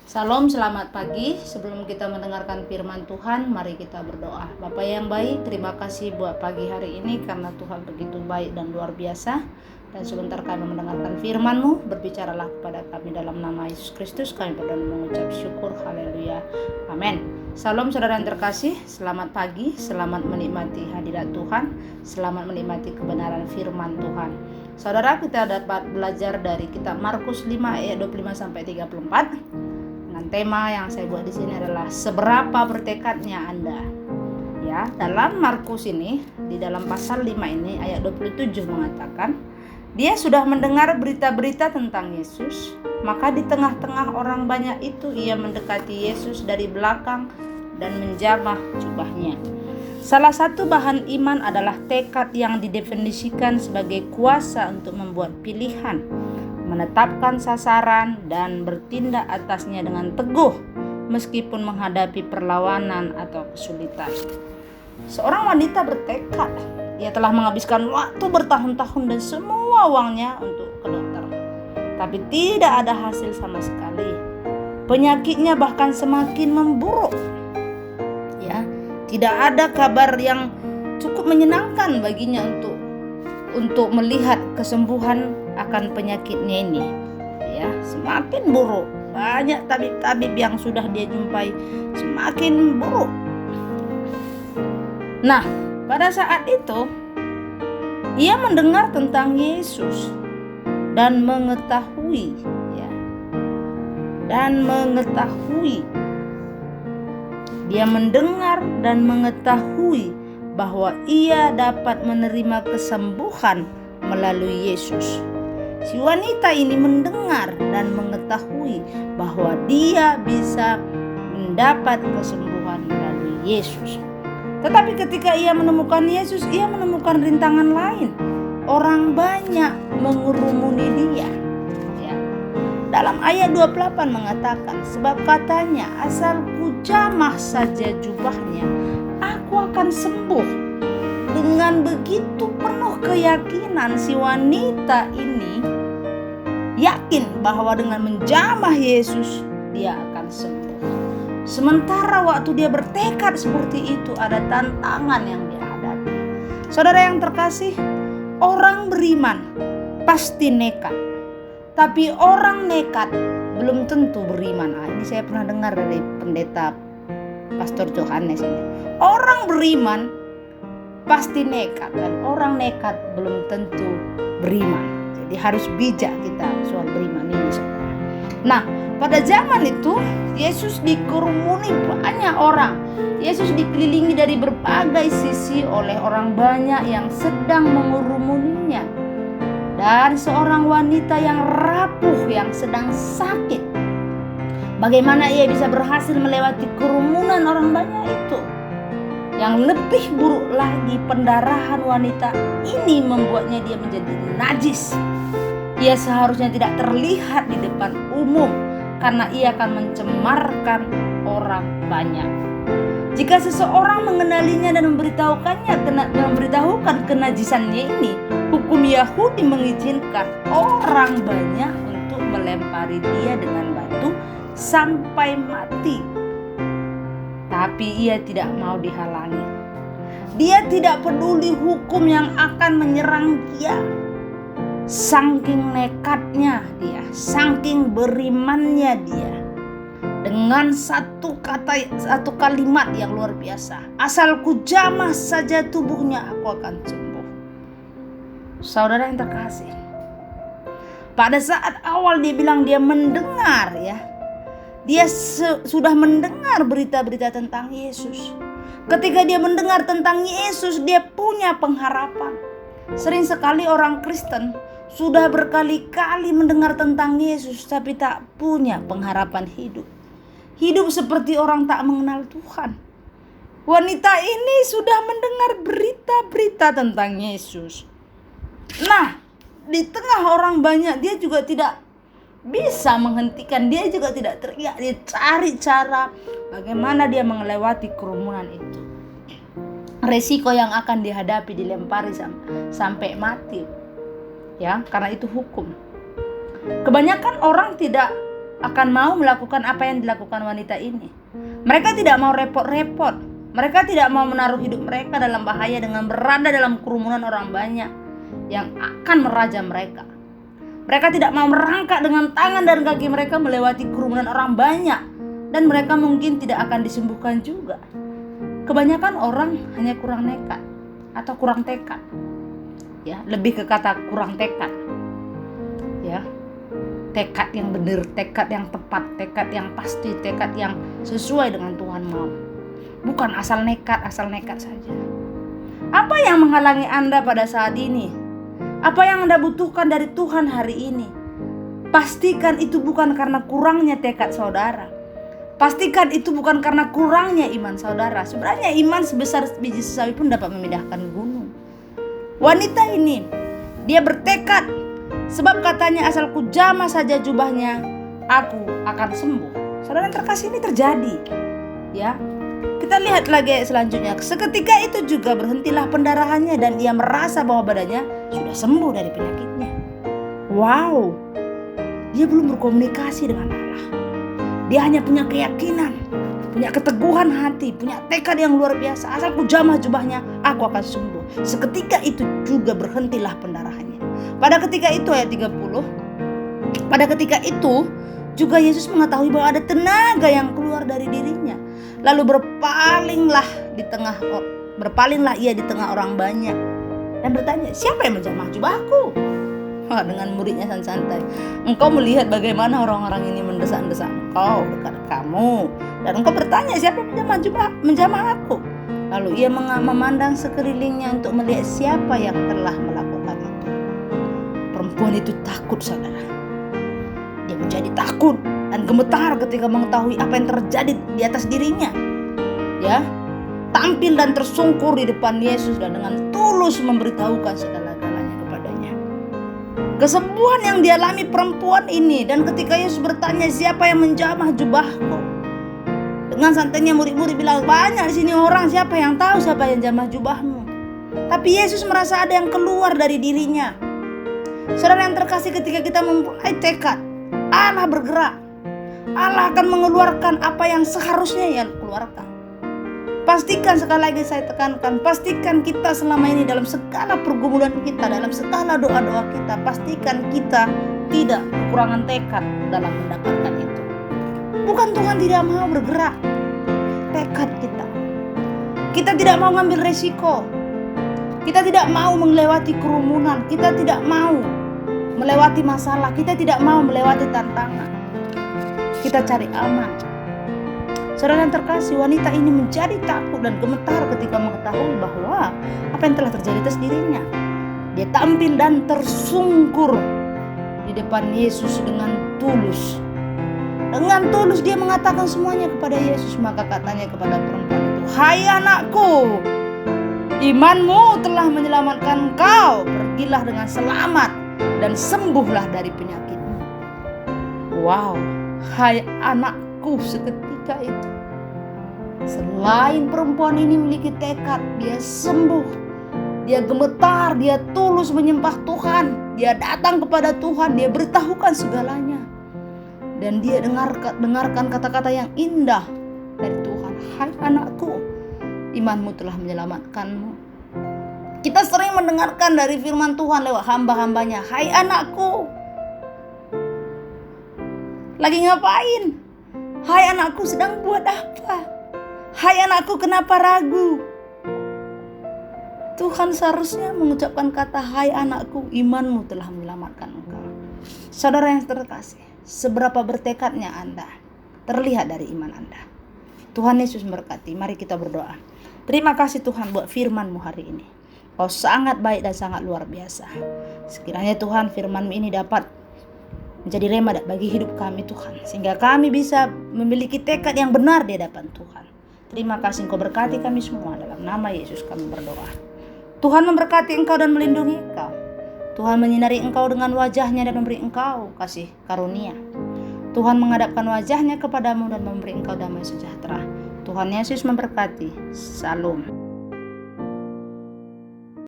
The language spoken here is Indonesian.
Salam, selamat pagi. Sebelum kita mendengarkan firman Tuhan, mari kita berdoa. Bapa yang baik, terima kasih buat pagi hari ini karena Tuhan begitu baik dan luar biasa. Dan sebentar kami mendengarkan firman-Mu, berbicaralah kepada kami dalam nama Yesus Kristus. Kami berdoa mengucap syukur, haleluya, amin. Salam saudara yang terkasih, selamat pagi, selamat menikmati hadirat Tuhan, selamat menikmati kebenaran firman Tuhan. Saudara, kita dapat belajar dari kitab Markus 5 ayat 25 sampai 34. Dengan tema yang saya buat di sini adalah seberapa bertekadnya Anda. Ya, dalam Markus ini, di dalam pasal 5 ini ayat 27 mengatakan, dia sudah mendengar berita-berita tentang Yesus, maka di tengah-tengah orang banyak itu ia mendekati Yesus dari belakang dan menjamah jubahnya. Salah satu bahan iman adalah tekad yang didefinisikan sebagai kuasa untuk membuat pilihan, menetapkan sasaran, dan bertindak atasnya dengan teguh meskipun menghadapi perlawanan atau kesulitan. Seorang wanita bertekad. Ia telah menghabiskan waktu bertahun-tahun dan semua uangnya untuk ke dokter, tapi tidak ada hasil sama sekali. Penyakitnya bahkan semakin memburuk. Ya, tidak ada kabar yang cukup menyenangkan baginya untuk melihat kesembuhan akan penyakitnya ini. Ya, semakin buruk. Banyak tabib-tabib yang sudah dia jumpai semakin buruk. Nah, pada saat itu ia mendengar tentang Yesus dan mengetahui, dia mendengar dan mengetahui bahwa ia dapat menerima kesembuhan melalui Yesus. Si wanita ini mendengar dan mengetahui bahwa dia bisa mendapat kesembuhan melalui Yesus. Tetapi ketika ia menemukan Yesus, ia menemukan rintangan lain. Orang banyak mengurumuni dia. Ya. Dalam ayat 28 mengatakan, sebab katanya, asal ku jamah saja jubahnya, aku akan sembuh. Dengan begitu penuh keyakinan si wanita ini yakin bahwa dengan menjamah Yesus dia akan sembuh. Sementara waktu dia bertekad seperti itu, ada tantangan yang dia hadapi. Saudara yang terkasih, orang beriman pasti nekat, tapi orang nekat belum tentu beriman. Ini saya pernah dengar dari pendeta Pastor Johannes ini. Orang beriman pasti nekat, dan orang nekat belum tentu beriman. Jadi harus bijak kita soal beriman ini, saudara. Nah, pada zaman itu Yesus dikerumuni banyak orang. Yesus dikelilingi dari berbagai sisi oleh orang banyak yang sedang mengurumuninya. Dan seorang wanita yang rapuh, yang sedang sakit. Bagaimana ia bisa berhasil melewati kerumunan orang banyak itu? Yang lebih buruk lagi, pendarahan wanita ini membuatnya dia menjadi najis. Ia seharusnya tidak terlihat di depan umum karena ia akan mencemarkan orang banyak. Jika seseorang mengenalinya dan memberitahukan kenajisannya ini, hukum Yahudi mengizinkan orang banyak untuk melempari dia dengan batu sampai mati. Tapi ia tidak mau dihalangi. Dia tidak peduli hukum yang akan menyerang dia. Saking nekatnya dia, saking berimannya dia. Dengan satu kalimat yang luar biasa, asal ku jamah saja tubuhnya, aku akan sembuh. Saudara yang terkasih, pada saat awal dia bilang dia mendengar, dia sudah mendengar berita-berita tentang Yesus. Ketika dia mendengar tentang Yesus, dia punya pengharapan. Sering sekali orang Kristen sudah berkali-kali mendengar tentang Yesus, tapi tak punya pengharapan hidup. Hidup seperti orang tak mengenal Tuhan. Wanita ini sudah mendengar berita-berita tentang Yesus. Nah, di tengah orang banyak, dia juga tidak bisa menghentikan, dia juga tidak teriak, dia cari cara bagaimana dia melewati kerumunan itu. Resiko yang akan dihadapi, dilempari sampai mati, karena itu hukum. Kebanyakan orang tidak akan mau melakukan apa yang dilakukan wanita ini. Mereka tidak mau repot-repot. Mereka tidak mau menaruh hidup mereka dalam bahaya dengan berada dalam kerumunan orang banyak yang akan meraja mereka. Mereka tidak mau merangkak dengan tangan dan kaki mereka melewati kerumunan orang banyak, dan mereka mungkin tidak akan disembuhkan juga. Kebanyakan orang hanya kurang nekat atau kurang tekad. Ya, lebih ke kata kurang tekad. Ya. Tekad yang benar, tekad yang tepat, tekad yang pasti, tekad yang sesuai dengan Tuhan mau. Bukan asal nekat saja. Apa yang menghalangi Anda pada saat ini? Apa yang Anda butuhkan dari Tuhan hari ini? Pastikan itu bukan karena kurangnya tekad saudara. Pastikan itu bukan karena kurangnya iman saudara. Sebenarnya iman sebesar biji sawi pun dapat memindahkan gunung. Wanita ini, dia bertekad, sebab katanya asal ku jamah saja jubahnya, aku akan sembuh. Saudara yang terkasih, ini terjadi. Ya, kita lihat lagi selanjutnya. Seketika itu juga berhentilah pendarahannya dan ia merasa bahwa badannya sudah sembuh dari penyakitnya. Wow, dia belum berkomunikasi dengan Allah. Dia hanya punya keyakinan, punya keteguhan hati, punya tekad yang luar biasa. Asal ku jamah jubahnya, aku akan sembuh. Seketika itu juga berhentilah pendarahannya. Pada ketika itu ayat 30, pada ketika itu juga Yesus mengetahui bahwa ada tenaga yang keluar dari dirinya. Lalu berpalinglah ia di tengah orang banyak dan bertanya, siapa yang menjamah jubahku? Dengan muridnya santai. Engkau melihat bagaimana orang-orang ini mendesak-desak engkau dekat kamu, dan engkau bertanya, siapa yang menjamah aku? Lalu ia memandang sekelilingnya untuk melihat siapa yang telah melakukan itu. Perempuan itu takut, saudara. Dia menjadi takut dan gemetar ketika mengetahui apa yang terjadi di atas dirinya. Ya, tampil dan tersungkur di depan Yesus dan dengan tulus memberitahukan segala-galanya kepadanya. Kesembuhan yang dialami perempuan ini, dan ketika Yesus bertanya, siapa yang menjamah jubahku? Dengan santainya murid-murid bilang, banyak di sini orang, siapa yang tahu siapa yang jamah jubahmu? Tapi Yesus merasa ada yang keluar dari dirinya. Saudara yang terkasih, ketika kita memulai tekad, Allah bergerak. Allah akan mengeluarkan apa yang seharusnya ia keluarkan. Pastikan, sekali lagi saya tekankan, pastikan kita selama ini dalam segala pergumulan kita, dalam segala doa-doa kita, pastikan kita tidak kekurangan tekad dalam mendapatkan itu. Bukan Tuhan tidak mau bergerak, tekad kita. Kita tidak mau ngambil resiko. Kita tidak mau melewati kerumunan. Kita tidak mau melewati masalah. Kita tidak mau melewati tantangan. Kita cari aman. Saudara yang terkasih, wanita ini menjadi takut dan gemetar ketika mengetahui bahwa apa yang telah terjadi atas dirinya. Dia tampil dan tersungkur di depan Yesus dengan tulus. Dengan tulus dia mengatakan semuanya kepada Yesus. Maka katanya kepada perempuan itu, hai anakku, imanmu telah menyelamatkan engkau. Pergilah dengan selamat dan sembuhlah dari penyakitmu. Wow, hai anakku, seketika itu, selain perempuan ini memiliki tekad, dia sembuh, dia gemetar, dia tulus menyembah Tuhan, dia datang kepada Tuhan, dia beritahukan segalanya. Dan dia dengarkan kata-kata yang indah dari Tuhan. Hai anakku, imanmu telah menyelamatkanmu. Kita sering mendengarkan dari firman Tuhan lewat hamba-hambanya. Hai anakku, lagi ngapain? Hai anakku, sedang buat apa? Hai anakku, kenapa ragu? Tuhan seharusnya mengucapkan kata, hai anakku, imanmu telah menyelamatkan engkau. Saudara yang terkasih, seberapa bertekadnya Anda terlihat dari iman Anda. Tuhan Yesus memberkati. Mari kita berdoa. Terima kasih Tuhan buat firman-Mu hari ini. Kau sangat baik dan sangat luar biasa. Sekiranya Tuhan, firman-Mu ini dapat menjadi rema bagi hidup kami Tuhan, sehingga kami bisa memiliki tekad yang benar di hadapan Tuhan. Terima kasih, Engkau berkati kami semua. Dalam nama Yesus kami berdoa. Tuhan memberkati engkau dan melindungi engkau. Tuhan menyinari engkau dengan wajah-Nya dan memberi engkau kasih karunia. Tuhan menghadapkan wajah-Nya kepadamu dan memberi engkau damai sejahtera. Tuhan Yesus memberkati. Salam.